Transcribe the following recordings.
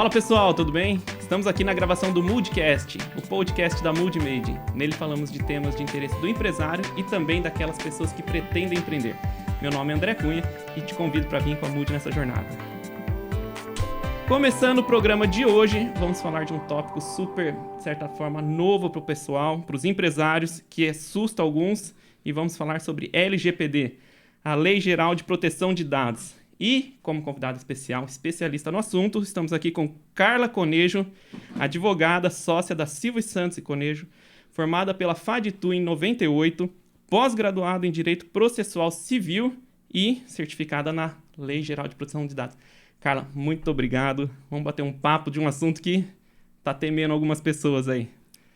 Fala pessoal, tudo bem? Estamos aqui na gravação do Moodcast, o podcast da Moodmade. Nele falamos de temas de interesse do empresário e também daquelas pessoas que pretendem empreender. Meu nome é André Cunha e te convido para vir com a Mood nessa jornada. Começando o programa de hoje, vamos falar de um tópico super, de certa forma, novo para o pessoal, para os empresários, que assusta alguns, e vamos falar sobre LGPD, a Lei Geral de Proteção de Dados. E, como convidado especial, especialista no assunto, estamos aqui com Carla Conejo, advogada, sócia da Silva & Santos e Conejo, formada pela FADTU em 98, pós-graduada em Direito Processual Civil e certificada na Lei Geral de Proteção de Dados. Carla, muito obrigado. Vamos bater um papo de um assunto que está temendo algumas pessoas aí.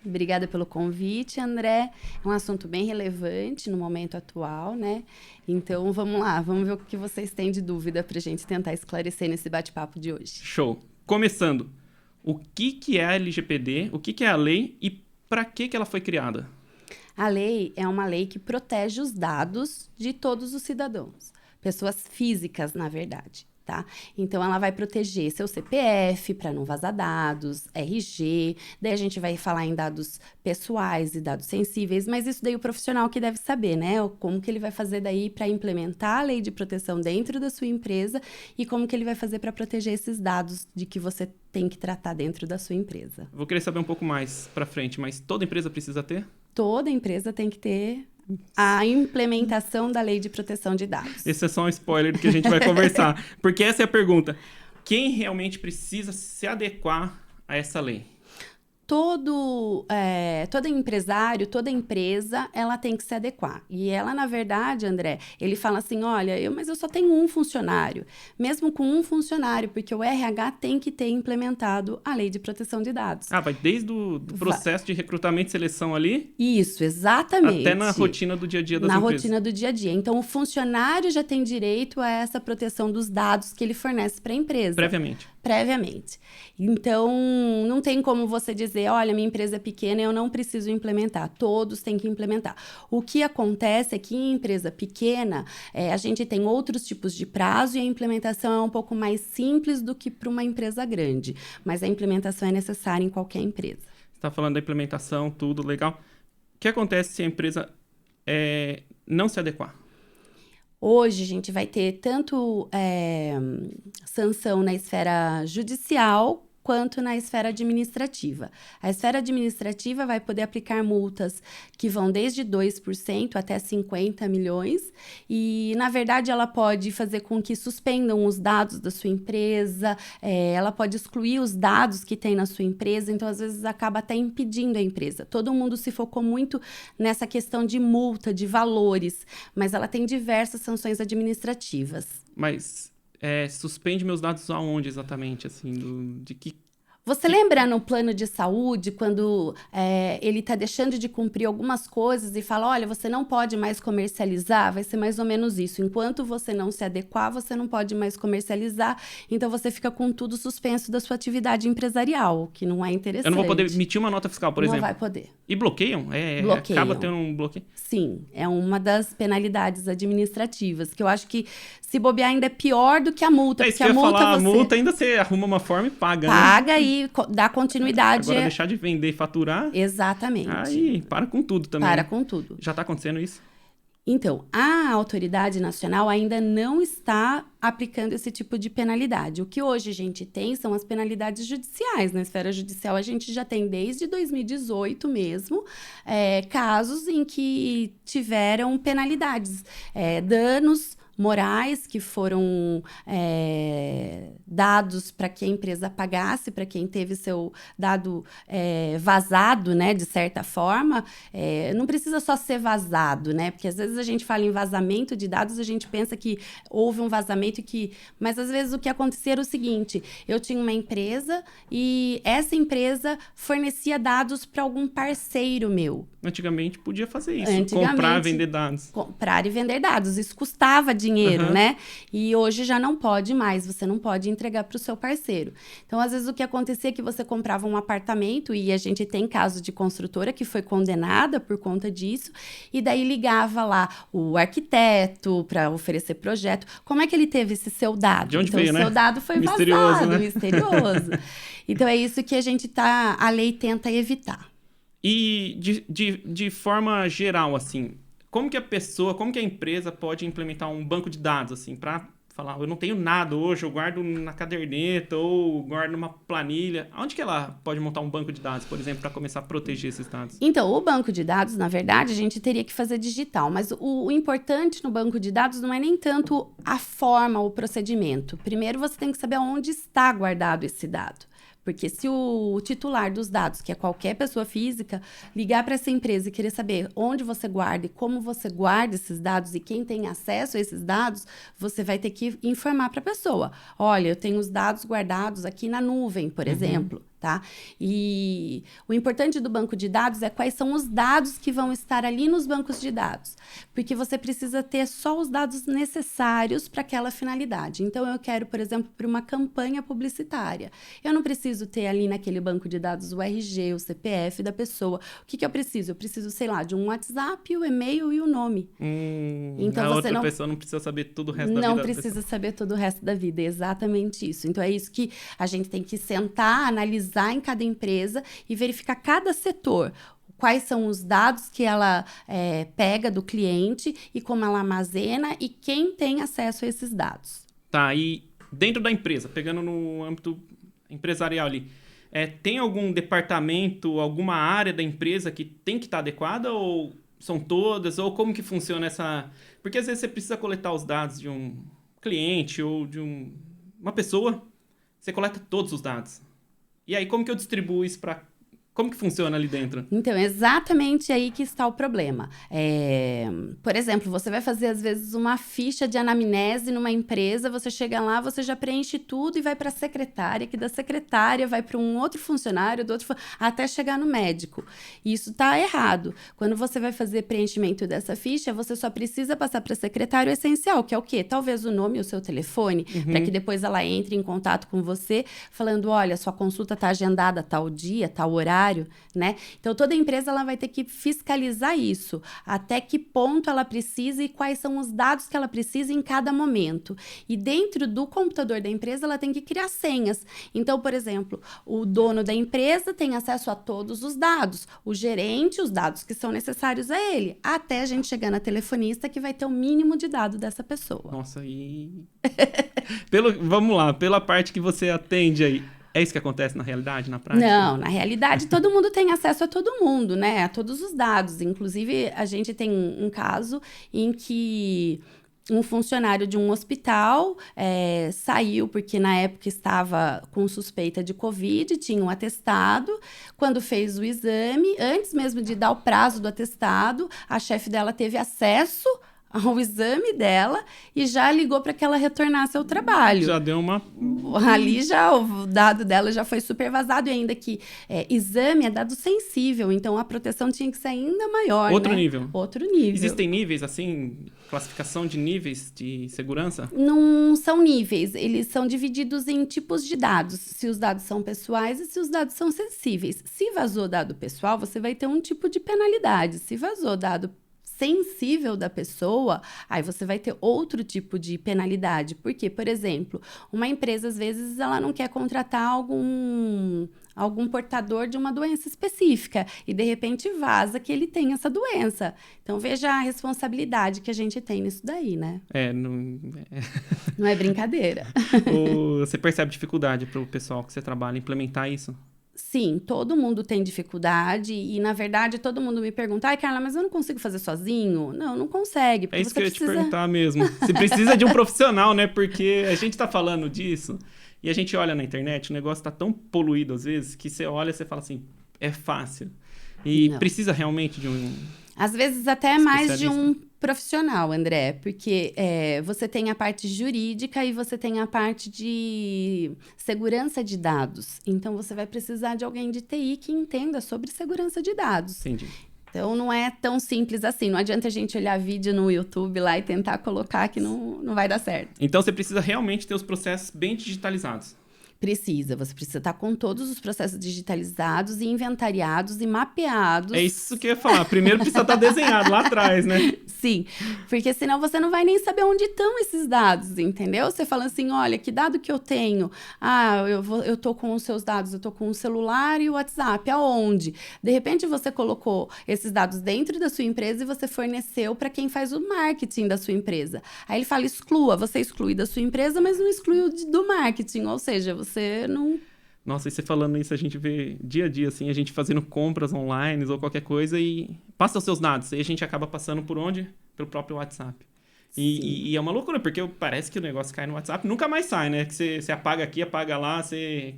Obrigada pelo convite, André. É um assunto bem relevante no momento atual, né? Então, vamos lá, vamos ver o que vocês têm de dúvida para a gente tentar esclarecer nesse bate-papo de hoje. Show! Começando, o que é a LGPD, o que é a lei e para que ela foi criada? A lei é uma lei que protege os dados de todos os cidadãos, pessoas físicas, na verdade. Tá? Então, ela vai proteger seu CPF para não vazar dados, RG, daí a gente vai falar em dados pessoais e dados sensíveis, mas isso daí o profissional que deve saber, né? Como que ele vai fazer daí para implementar a lei de proteção dentro da sua empresa e como que ele vai fazer para proteger esses dados de que você tem que tratar dentro da sua empresa. Vou querer saber um pouco mais para frente, mas toda empresa precisa ter? Toda empresa tem que ter a implementação da Lei de Proteção de Dados. Esse é só um spoiler do que a gente vai conversar. Porque essa é a pergunta. Quem realmente precisa se adequar a essa lei? Todo empresário, toda empresa, ela tem que se adequar. E ela, na verdade, André, ele fala assim, olha, mas eu só tenho um funcionário. Mesmo com um funcionário, porque o RH tem que ter implementado a Lei de Proteção de Dados. Ah, vai desde o processo de recrutamento e seleção ali? Isso, exatamente. Até na rotina do dia a dia das empresas. Na rotina do dia a dia. Então, o funcionário já tem direito a essa proteção dos dados que ele fornece para a empresa. Previamente. Então, não tem como você dizer, olha, minha empresa é pequena, eu não preciso implementar. Todos têm que implementar. O que acontece é que em empresa pequena, a gente tem outros tipos de prazo e a implementação é um pouco mais simples do que para uma empresa grande. Mas a implementação é necessária em qualquer empresa. Você está falando da implementação, tudo legal. O que acontece se a empresa não se adequar? Hoje, a gente vai ter tanto sanção na esfera judicial quanto na esfera administrativa. A esfera administrativa vai poder aplicar multas que vão desde 2% até 50 milhões e, na verdade, ela pode fazer com que suspendam os dados da sua empresa, ela pode excluir os dados que tem na sua empresa, então, às vezes, acaba até impedindo a empresa. Todo mundo se focou muito nessa questão de multa, de valores, mas ela tem diversas sanções administrativas. Mas suspende meus dados aonde exatamente, assim, de que... Você lembra no plano de saúde, quando ele está deixando de cumprir algumas coisas e fala, olha, você não pode mais comercializar? Vai ser mais ou menos isso. Enquanto você não se adequar, você não pode mais comercializar. Então, você fica com tudo suspenso da sua atividade empresarial, o que não é interessante. Eu não vou poder emitir uma nota fiscal, por exemplo? Não vai poder. E bloqueiam? Bloqueiam. Acaba tendo um bloqueio? Sim, é uma das penalidades administrativas, que eu acho que se bobear ainda é pior do que a multa. Porque a multa a multa ainda você arruma uma forma e paga, né? Paga e dá continuidade. Agora deixar de vender e faturar... Exatamente. Aí para com tudo também. Para com tudo. Já está acontecendo isso? Então, a autoridade nacional ainda não está aplicando esse tipo de penalidade. O que hoje a gente tem são as penalidades judiciais. Na esfera judicial, a gente já tem desde 2018 mesmo, casos em que tiveram penalidades, danos morais que foram dados para que a empresa pagasse, para quem teve seu dado vazado, né, de certa forma. Não precisa só ser vazado, né, porque às vezes a gente fala em vazamento de dados, a gente pensa que houve um vazamento mas às vezes o que acontecia era o seguinte, eu tinha uma empresa e essa empresa fornecia dados para algum parceiro meu. Antigamente podia fazer isso, comprar, vender dados. Comprar e vender dados, isso custava dinheiro, né? E hoje já não pode mais, você não pode entregar para o seu parceiro. Então, às vezes, o que acontecia é que você comprava um apartamento, e a gente tem caso de construtora que foi condenada por conta disso, e daí ligava lá o arquiteto para oferecer projeto. Como é que ele teve esse seu dado? De onde então, veio, o seu dado foi misterioso, vazado, né? misterioso. Então, é isso que a lei tenta evitar. E de forma geral, assim, como que a empresa pode implementar um banco de dados, assim, para falar, eu não tenho nada hoje, eu guardo na caderneta ou guardo numa planilha. Onde que ela pode montar um banco de dados, por exemplo, para começar a proteger esses dados? Então, o banco de dados, na verdade, a gente teria que fazer digital, mas o importante no banco de dados não é nem tanto a forma, o procedimento. Primeiro, você tem que saber onde está guardado esse dado. Porque se o titular dos dados, que é qualquer pessoa física, ligar para essa empresa e querer saber onde você guarda e como você guarda esses dados e quem tem acesso a esses dados, você vai ter que informar para a pessoa. Olha, eu tenho os dados guardados aqui na nuvem, por exemplo. Tá? E o importante do banco de dados é quais são os dados que vão estar ali nos bancos de dados, porque você precisa ter só os dados necessários para aquela finalidade. Então, eu quero, por exemplo, para uma campanha publicitária. Eu não preciso ter ali naquele banco de dados o RG, o CPF da pessoa. O que eu preciso? Eu preciso, sei lá, de um WhatsApp, o e-mail e o nome. Então, a outra pessoa não precisa saber todo o resto da vida. Não precisa saber todo o resto da vida, é exatamente isso. Então, é isso que a gente tem que sentar, analisar em cada empresa e verificar cada setor. Quais são os dados que ela pega do cliente e como ela armazena e quem tem acesso a esses dados. Tá, e dentro da empresa, pegando no âmbito empresarial ali, tem algum departamento, alguma área da empresa que tem que estar adequada ou são todas? Ou como que funciona essa... Porque às vezes você precisa coletar os dados de um cliente ou de uma pessoa, você coleta todos os dados. E aí, como que eu distribuo isso para... Como que funciona ali dentro? Então, é exatamente aí que está o problema. Por exemplo, você vai fazer, às vezes, uma ficha de anamnese numa empresa, você chega lá, você já preenche tudo e vai para a secretária, que da secretária vai para um outro funcionário, do outro até chegar no médico. E isso está errado. Quando você vai fazer preenchimento dessa ficha, você só precisa passar para a secretária o essencial, que é o quê? Talvez o nome e o seu telefone, para que depois ela entre em contato com você, falando, olha, sua consulta está agendada tal dia, tal horário, né? Então, toda empresa ela vai ter que fiscalizar isso, até que ponto ela precisa e quais são os dados que ela precisa em cada momento. E dentro do computador da empresa, ela tem que criar senhas. Então, por exemplo, o dono da empresa tem acesso a todos os dados, o gerente, os dados que são necessários a ele, até a gente chegar na telefonista, que vai ter o mínimo de dado dessa pessoa. Nossa, e... Vamos lá, pela parte que você atende aí, é isso que acontece na realidade, na prática? Não, na realidade, todo mundo tem acesso a todo mundo, né? A todos os dados. Inclusive, a gente tem um caso em que um funcionário de um hospital saiu porque na época estava com suspeita de Covid, tinha um atestado. Quando fez o exame, antes mesmo de dar o prazo do atestado, a chefe dela teve acesso ao exame dela e já ligou para que ela retornasse ao trabalho. Já deu uma... Ali já o dado dela já foi super vazado, e ainda que exame é dado sensível, então a proteção tinha que ser ainda maior, Outro né? nível. Outro nível. Existem níveis, assim, classificação de níveis de segurança? Não são níveis, eles são divididos em tipos de dados, se os dados são pessoais e se os dados são sensíveis. Se vazou dado pessoal, você vai ter um tipo de penalidade. Se vazou dado sensível da pessoa, aí você vai ter outro tipo de penalidade. Porque, por exemplo, uma empresa, às vezes, ela não quer contratar algum portador de uma doença específica e, de repente, vaza que ele tem essa doença. Então, veja a responsabilidade que a gente tem nisso daí, né? Não é brincadeira. Você percebe dificuldade para o pessoal que você trabalha implementar isso? Sim, todo mundo tem dificuldade e, na verdade, todo mundo me pergunta, ai, Carla, mas eu não consigo fazer sozinho? Não consegue. É isso que eu ia te perguntar mesmo. Você precisa de um profissional, né? Porque a gente tá falando disso e a gente olha na internet, o negócio tá tão poluído às vezes que você olha e você fala assim, é fácil. E precisa realmente de um... Às vezes até mais de um profissional, André, porque você tem a parte jurídica e você tem a parte de segurança de dados. Então, você vai precisar de alguém de TI que entenda sobre segurança de dados. Entendi. Então, não é tão simples assim. Não adianta a gente olhar vídeo no YouTube lá e tentar colocar que não vai dar certo. Então, você precisa realmente ter os processos bem digitalizados. Você precisa estar com todos os processos digitalizados e inventariados e mapeados. É isso que eu ia falar. Primeiro precisa estar desenhado lá atrás, né? Sim, porque senão você não vai nem saber onde estão esses dados, entendeu? Você fala assim, olha, que dado que eu tenho? Ah, eu tô com os seus dados, eu tô com o celular e o WhatsApp, aonde? De repente você colocou esses dados dentro da sua empresa e você forneceu para quem faz o marketing da sua empresa. Aí ele fala, exclua, você exclui da sua empresa, mas não exclui do marketing, ou seja, você não... Nossa, e você falando isso, a gente vê dia a dia, assim, a gente fazendo compras online ou qualquer coisa e passa os seus dados. E a gente acaba passando por onde? Pelo próprio WhatsApp. E é uma loucura, porque parece que o negócio cai no WhatsApp, nunca mais sai, né? Que você apaga aqui, apaga lá,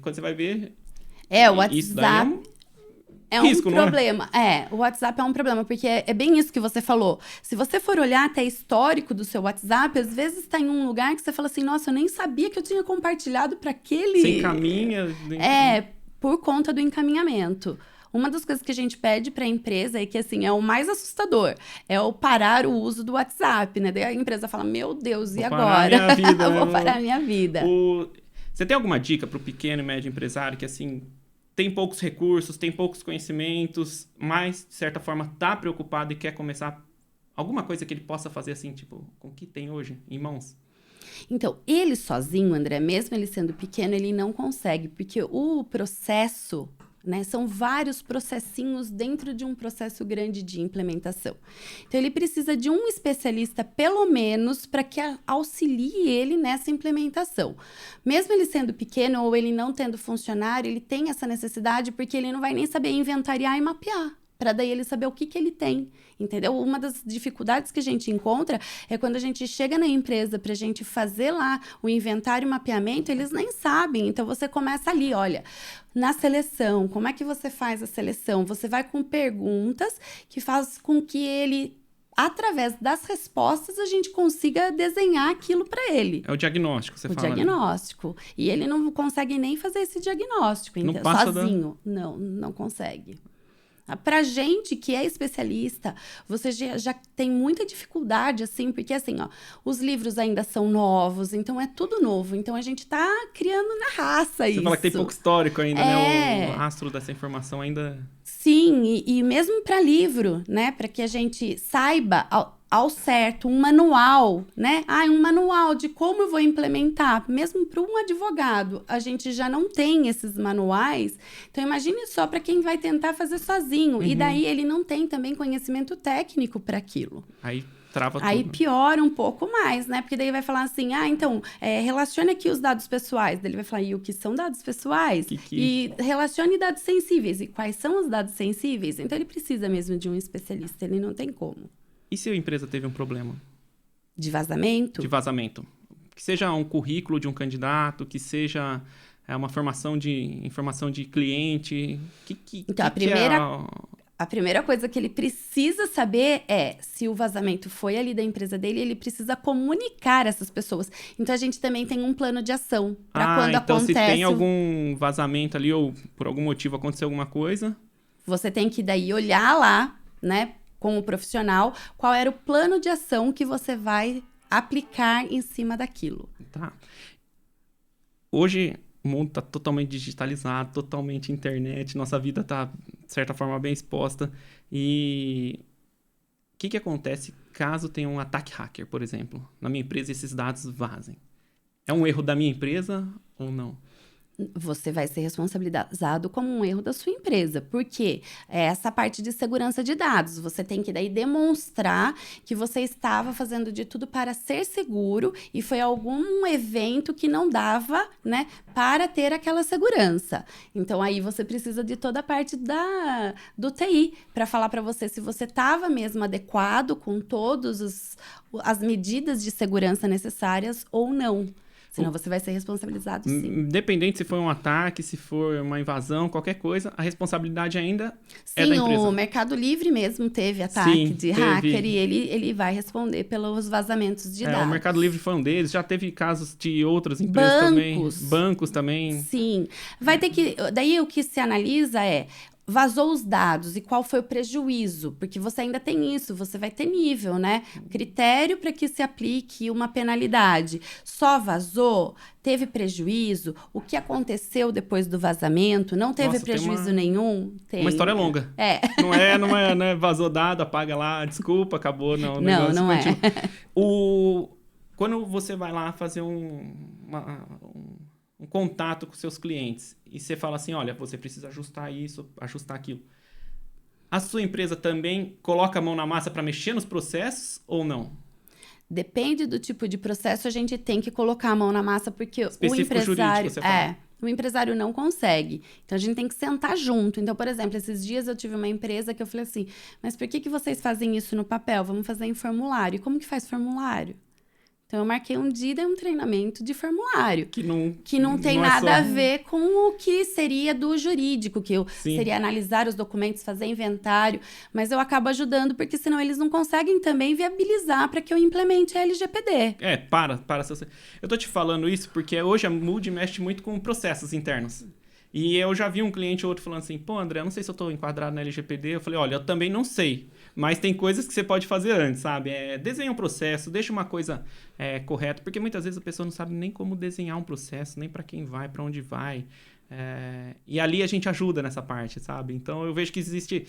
quando você vai ver... o WhatsApp... Isso daí é risco, um problema. O WhatsApp é um problema, porque é bem isso que você falou. Se você for olhar até histórico do seu WhatsApp, às vezes está em um lugar que você fala assim, nossa, eu nem sabia que eu tinha compartilhado para aquele... Você encaminha... por conta do encaminhamento. Uma das coisas que a gente pede para a empresa é que, assim, é o mais assustador, é o parar o uso do WhatsApp, né? Daí a empresa fala, meu Deus, e agora? Parar minha vida, eu vou parar a minha vida. Você tem alguma dica para o pequeno e médio empresário que, assim... tem poucos recursos, tem poucos conhecimentos, mas, de certa forma, tá preocupado e quer começar alguma coisa que ele possa fazer assim, tipo, com o que tem hoje em mãos? Então, ele sozinho, André, mesmo ele sendo pequeno, ele não consegue, porque o processo, né, são vários processinhos dentro de um processo grande de implementação. Então, ele precisa de um especialista, pelo menos, para que auxilie ele nessa implementação. Mesmo ele sendo pequeno ou ele não tendo funcionário, ele tem essa necessidade porque ele não vai nem saber inventariar e mapear, para daí ele saber o que ele tem, entendeu? Uma das dificuldades que a gente encontra é quando a gente chega na empresa para a gente fazer lá o inventário e mapeamento, eles nem sabem. Então, você começa ali, olha, na seleção, como é que você faz a seleção? Você vai com perguntas que faz com que ele, através das respostas, a gente consiga desenhar aquilo para ele. É o diagnóstico, você fala. O diagnóstico. Ali. E ele não consegue nem fazer esse diagnóstico, não então, sozinho. Não consegue. Pra gente que é especialista, você já tem muita dificuldade, assim, porque, assim, ó, os livros ainda são novos, então é tudo novo. Então, a gente tá criando na raça isso. Você fala que tem pouco histórico ainda, né? O rastro dessa informação ainda... Sim, e mesmo para livro, né? Para que a gente saiba ao certo um manual, né? Um manual de como eu vou implementar. Mesmo para um advogado, a gente já não tem esses manuais. Então, imagine só para quem vai tentar fazer sozinho. Uhum. E daí ele não tem também conhecimento técnico para aquilo. Aí trava tudo. Aí piora um pouco mais, né? Porque daí vai falar assim, então, relacione aqui os dados pessoais. Daí ele vai falar, e o que são dados pessoais? E relacione dados sensíveis. E quais são os dados sensíveis? Então, ele precisa mesmo de um especialista, ele não tem como. E se a empresa teve um problema? De vazamento? De vazamento. Que seja um currículo de um candidato, que seja uma formação de informação de cliente. Então, a primeira coisa que ele precisa saber é se o vazamento foi ali da empresa dele, ele precisa comunicar essas pessoas. Então, a gente também tem um plano de ação para quando então acontece... se tem algum vazamento ali ou por algum motivo aconteceu alguma coisa... Você tem que daí olhar lá, né, com o profissional, qual era o plano de ação que você vai aplicar em cima daquilo. Tá. Hoje... o mundo está totalmente digitalizado, totalmente internet, nossa vida está, de certa forma, bem exposta. E o que acontece caso tenha um ataque hacker, por exemplo? Na minha empresa, esses dados vazem. É um erro da minha empresa ou não? Você vai ser responsabilizado como um erro da sua empresa. Por quê? Essa parte de segurança de dados. Você tem que daí demonstrar que você estava fazendo de tudo para ser seguro e foi algum evento que não dava, né, para ter aquela segurança. Então, aí você precisa de toda a parte do TI para falar para você se você estava mesmo adequado com todas as medidas de segurança necessárias ou não. Senão você vai ser responsabilizado, sim. Independente se foi um ataque, se for uma invasão, qualquer coisa, a responsabilidade ainda é da empresa. Sim, o Mercado Livre mesmo teve ataque de hacker e ele vai responder pelos vazamentos de dados. O Mercado Livre foi um deles, já teve casos de outras empresas também. Bancos também. Sim. Vai ter que... Daí o que se analisa vazou os dados e qual foi o prejuízo, porque você ainda tem isso, você vai ter nível, né? Critério para que se aplique uma penalidade. Só vazou, teve prejuízo, o que aconteceu depois do vazamento, não teve Nossa, prejuízo nenhum? Tem. Uma história longa. Não é vazou dado, apaga lá, desculpa, acabou, não. O negócio não continua. é. Quando você vai lá fazer um contato com seus clientes e você fala assim, olha, você precisa ajustar isso, ajustar aquilo. A sua empresa também coloca a mão na massa para mexer nos processos ou não? Depende do tipo de processo, a gente tem que colocar a mão na massa, porque o empresário... Jurídico, você fala. O empresário não consegue. Então, a gente tem que sentar junto. Então, por exemplo, esses dias eu tive uma empresa que eu falei assim, mas por que vocês fazem isso no papel? Vamos fazer em formulário. E como que faz formulário? Então, eu marquei um dia e um treinamento de formulário. Que não tem nada a ver com o que seria do jurídico, que seria analisar os documentos, fazer inventário. Mas eu acabo ajudando, porque senão eles não conseguem também viabilizar para que eu implemente a LGPD. Para. Eu tô te falando isso porque hoje a Mood mexe muito com processos internos. E eu já vi um cliente ou outro falando assim, pô, André, eu não sei se eu tô enquadrado na LGPD. Eu falei, olha, eu também não sei. Mas tem coisas que você pode fazer antes, sabe? Desenha um processo, deixa uma coisa correta. Porque muitas vezes a pessoa não sabe nem como desenhar um processo, nem para quem vai, para onde vai. E ali a gente ajuda nessa parte, sabe? Então eu vejo que existe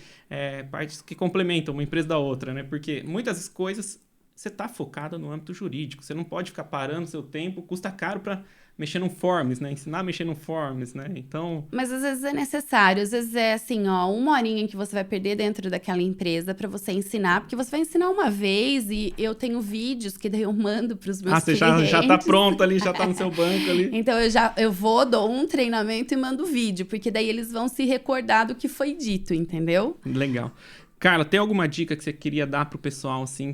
partes que complementam uma empresa da outra, né? Porque muitas coisas você está focado no âmbito jurídico. Você não pode ficar parando seu tempo, custa caro para mexer num forms, né? Ensinar a mexer num forms, né? Então... Mas às vezes é necessário. Às vezes é assim, uma horinha que você vai perder dentro daquela empresa para você ensinar. Porque você vai ensinar uma vez e eu tenho vídeos que daí eu mando para os meus clientes. Você já tá pronto ali, já tá no seu banco ali. Então eu dou um treinamento e mando vídeo. Porque daí eles vão se recordar do que foi dito, entendeu? Legal. Carla, tem alguma dica que você queria dar pro pessoal, assim,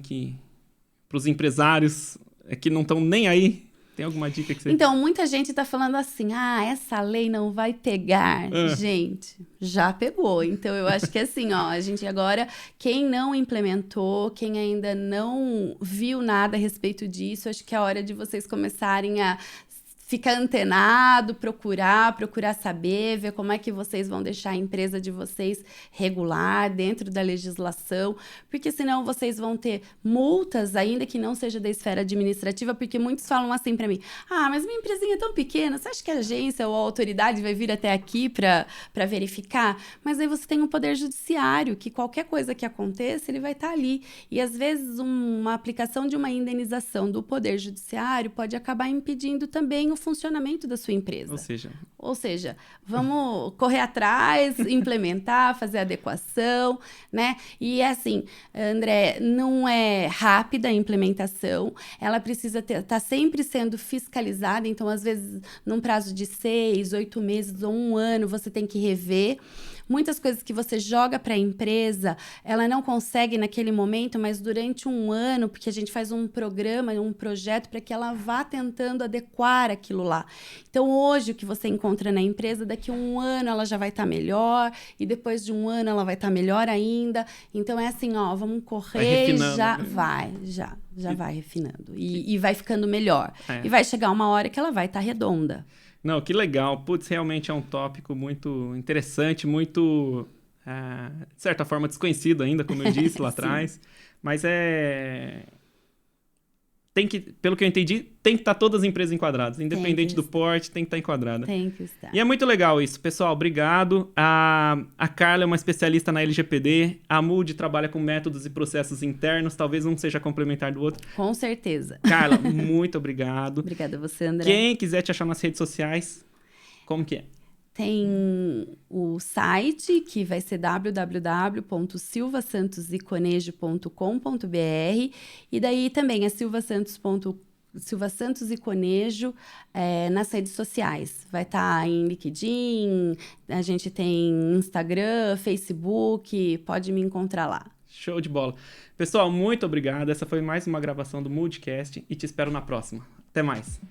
pros empresários que não estão nem aí? Tem alguma dica que você... Então, muita gente tá falando assim, essa lei não vai pegar. Gente, já pegou. Então, eu acho que assim, a gente agora, quem não implementou, quem ainda não viu nada a respeito disso, acho que é a hora de vocês começarem a ficar antenado, procurar saber, ver como é que vocês vão deixar a empresa de vocês regular dentro da legislação, porque senão vocês vão ter multas, ainda que não seja da esfera administrativa, porque muitos falam assim para mim, mas minha empresinha é tão pequena, você acha que a agência ou a autoridade vai vir até aqui para verificar? Mas aí você tem um poder judiciário, que qualquer coisa que aconteça, ele vai estar ali. E às vezes uma aplicação de uma indenização do poder judiciário pode acabar impedindo também o funcionamento da sua empresa. Ou seja, vamos correr atrás, implementar, fazer adequação, né? E assim, André, não é rápida a implementação, ela precisa estar sempre sendo fiscalizada, então às vezes num prazo de 6, 8 meses ou 1 ano você tem que rever. Muitas coisas que você joga para a empresa, ela não consegue naquele momento, mas durante 1 ano, porque a gente faz um programa, um projeto para que ela vá tentando adequar aquilo lá. Então, hoje, o que você encontra na empresa, daqui a 1 ano ela já vai estar melhor, e depois de 1 ano ela vai estar melhor ainda. Então, é assim, vamos correr, já vai refinando. E vai ficando melhor. E vai chegar uma hora que ela vai estar redonda. Não, que legal. Putz, realmente é um tópico muito interessante, muito, de certa forma, desconhecido ainda, como eu disse lá atrás. Mas pelo que eu entendi, tem que estar todas as empresas enquadradas. Independente do porte, tem que estar enquadrada. Tem que estar. E é muito legal isso. Pessoal, obrigado. A Carla é uma especialista na LGPD. A Mood trabalha com métodos e processos internos. Talvez um seja complementar do outro. Com certeza. Carla, muito obrigado. Obrigada a você, André. Quem quiser te achar nas redes sociais, como que é? Tem o site, que vai ser www.silvasantoseconejo.com.br, e daí também é Silva Santos e Conejo nas redes sociais. Vai estar em LinkedIn, a gente tem Instagram, Facebook, pode me encontrar lá. Show de bola. Pessoal, muito obrigado. Essa foi mais uma gravação do Moodcast e te espero na próxima. Até mais.